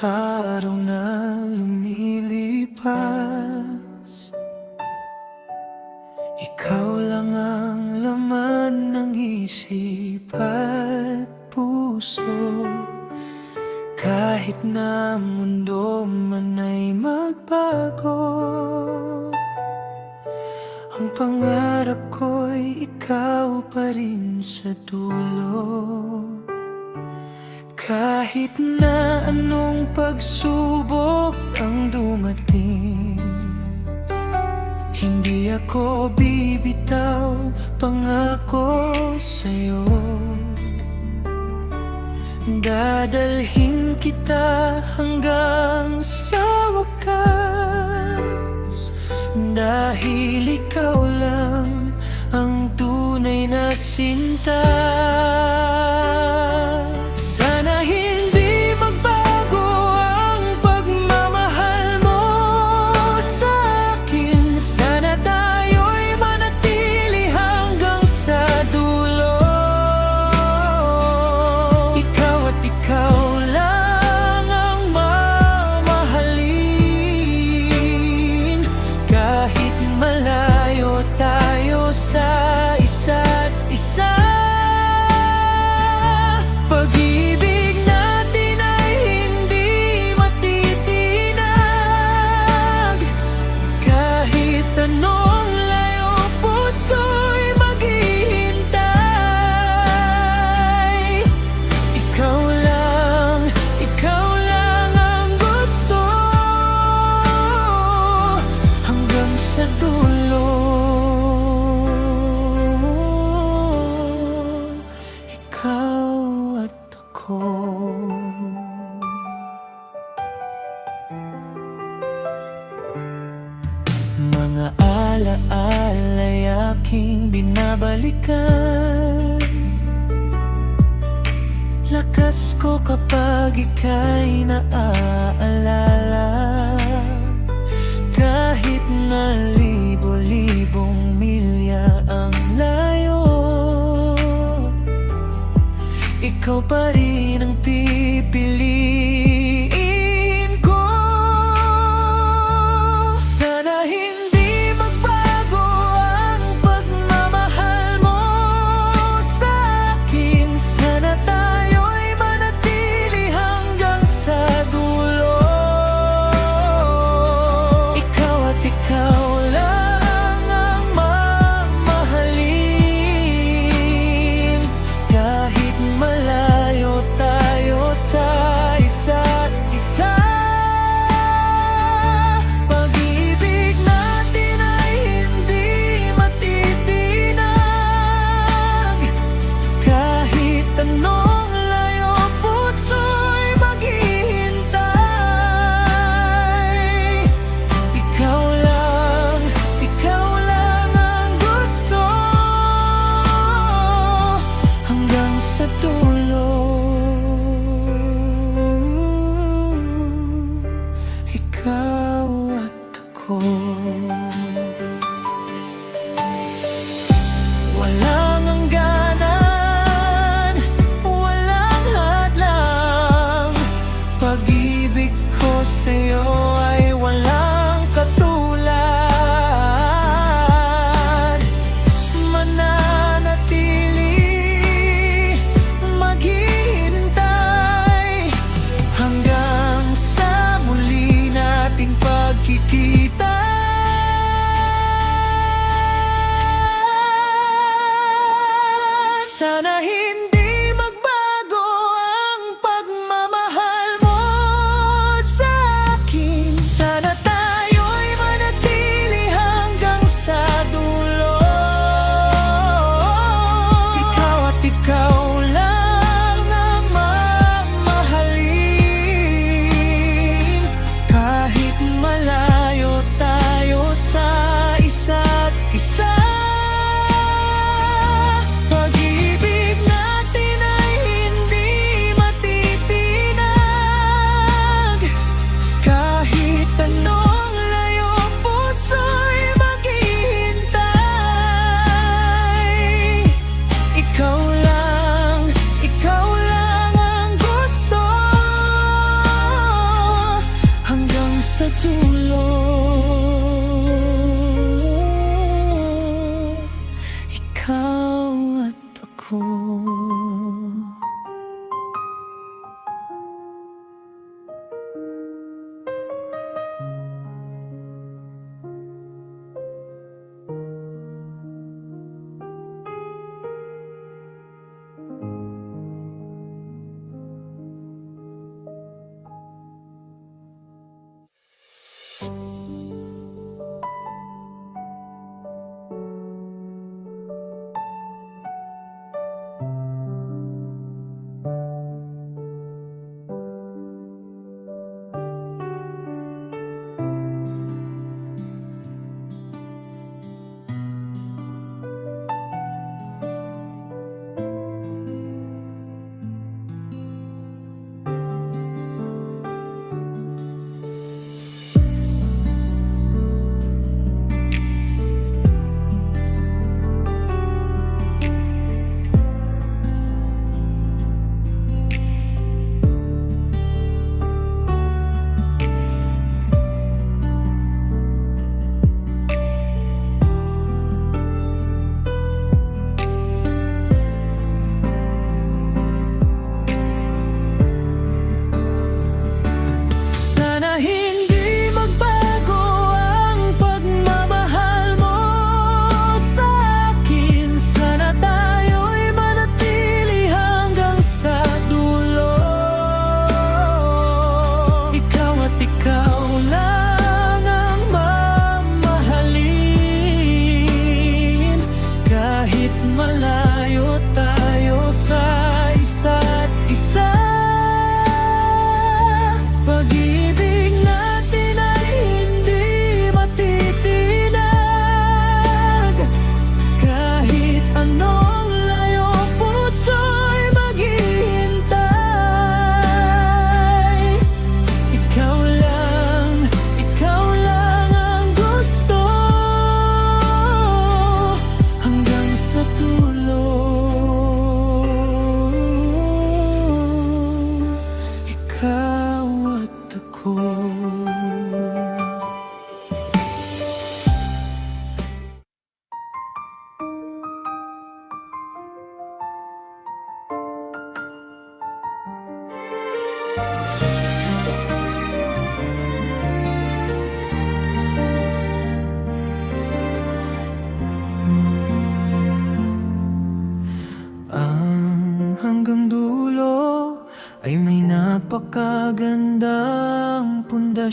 araw na lumilipas, ikaw lang ang laman ng isip at puso. Kahit na mundo man ay magbago, ang pangarap ko'y ikaw pa rin sa dulo. Kahit na anong pagsubok ang dumating, hindi ako bibitaw, pangako sa'yo. Dadalhin kita hanggang sa wakas, dahil ikaw lang ang tunay na sinta. Sana hindi magbago ang pagmamahal mo sa akin. Sana tayo'y manatili hanggang sa dulo. Ikaw at ikaw lang ang mamahalin, kahit malayo tayo sa isa't isa. Pag-ibig natin ay hindi matitinag, kahit anong layo, puso'y maghihintay. Ikaw lang ang gusto, hanggang sa dulo. Ikaw at ako. Mga alaala'y aking binabalikan, lakas ko kapag ika'y naaalala. Kahit na libo-libong milya ang layo, ikaw pa rin ang pipiliin ko. Sana hindi magbago ang pagmamahal mo sa akin. Sana tayo'y manatili hanggang sa dulo. Ikaw at ikaw lang ang mamahalin, kahit malayo tayo sa isa't isa. Pag-ibig natin ay hindi matitinag, kahit anong layo, puso'y maghihintay. Ikaw lang ang gusto, hanggang sa dulo. Ikaw at ako. Walang hangganan, walang hadlang, pag-ibig ko sa'yo ay walang katulad. Mananatili, maghihintay, hanggang sa muli nating pagkikita.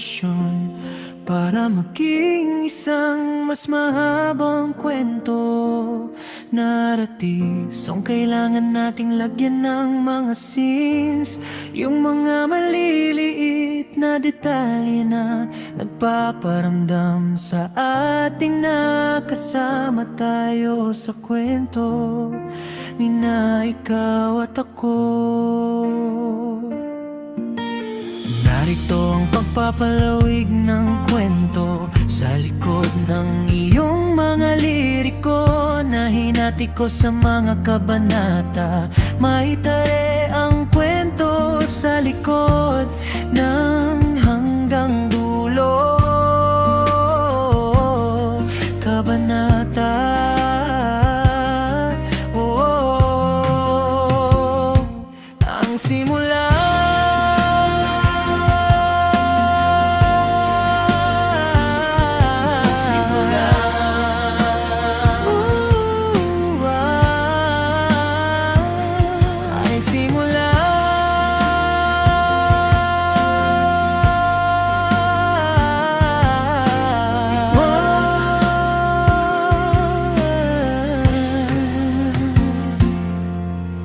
imahinasyon para maging isang mas mahabang kwento. Narrative song kailangan nating lagyan ng mga scenes, yung mga maliliit na detalye na nagpaparamdam sa ating nakasama tayo sa kwento ni na ikaw at ako. Narito ang pagpapalawig ng kwento sa likod ng iyong mga liriko na hinati ko sa mga kabanata. Maitare ang kwento sa likod ng hanggang dulo. Kabanata, ang simula.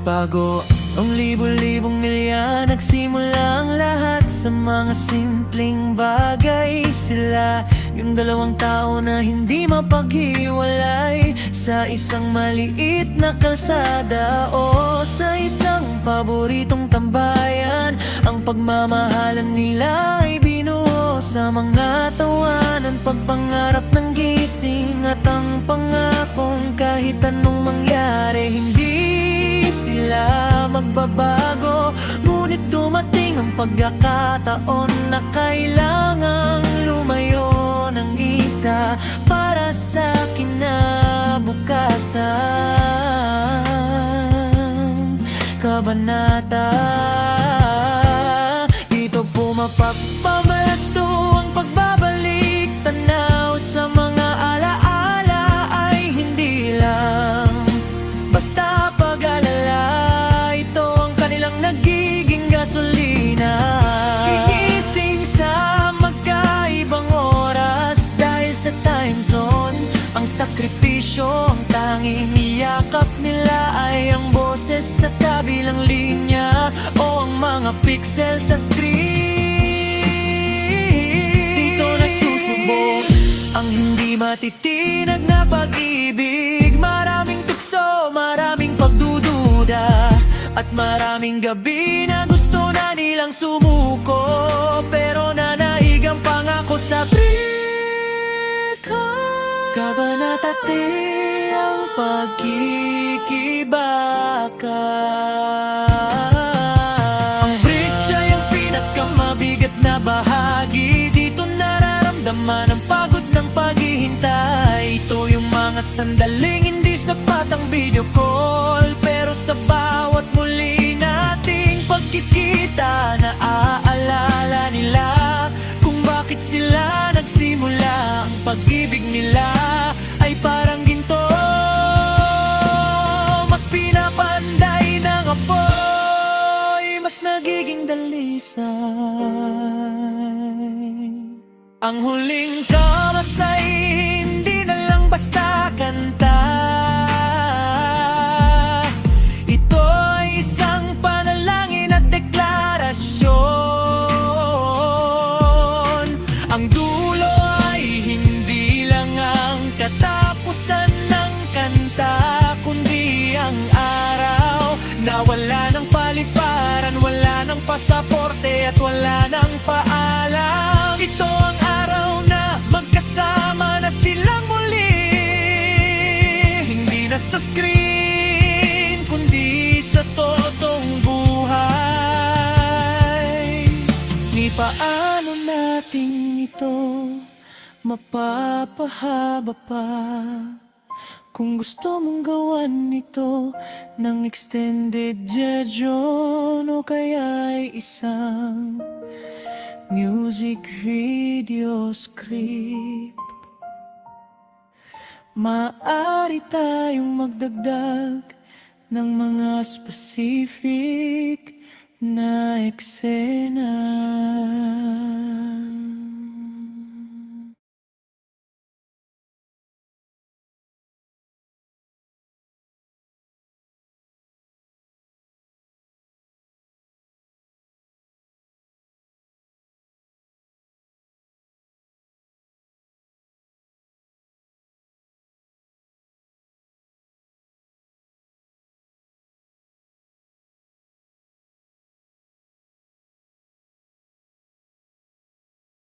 Bago ang libo-libong milya, nagsimula ang lahat sa mga simpleng bagay. Sila yung dalawang tao na hindi mapaghiwalay sa isang maliit na kalsada o sa isang paboritong tambayan. Ang pagmamahalan nila ay binuo sa mga tawanan, pagpangarap ng gising at ang pangakong kahit anong mangyari hindi sila magbabago. Ngunit dumating ang pagkakataon na kailangang lumayo ng isa para sa kinabukasan. Kabanata, dito pumapapabalasto ang pagbabalik tanaw sa mga alaala ay hindi lang basta pag-alala. Ito ang kanilang nagiging gasolina. Gigising sa magkaibang oras dahil sa time zone. Ang sakripisyo, ang tanging niyakap nila ay ang boses sa kabilang linya o ang mga pixel sa screen. Dito nasusubok ang hindi matitinag na pag-ibig. Maraming tukso, maraming pagdududa at maraming gabi na gusto na nilang sumuko, pero nanaig ang pangako sa brika. Kabanata ang pagkikibaka. Ang bridge ay ang pinakamabigat na bahagi. Dito nararamdaman ang pagod ng paghihintay. Ito yung mga sandaling hindi sapat ang video call, pero sa bawat muli nating pagkikita naaalala nila kung bakit sila nagsimula. Ang pag-ibig nila ay parang ginto, mas pinapanday ng apoy, mas nagiging dalisay. Ang huling kamas ay hindi na lang basta kanta. Ito ay isang panalangin at deklarasyon. Ang dulo ay hindi lang ang katapusan ng kanta, kundi ang araw na wala ng paliparan, wala ng pasaporte at wala ng paalam. Ito ang araw na magkasama na silang muli, hindi na sa screen kundi sa totoong buhay. Ni paano natin ito mapapahaba pa? Kung gusto mong gawan nito ng extended version o kaya ay isang music video script, maaari tayong magdagdag ng mga specific na eksena.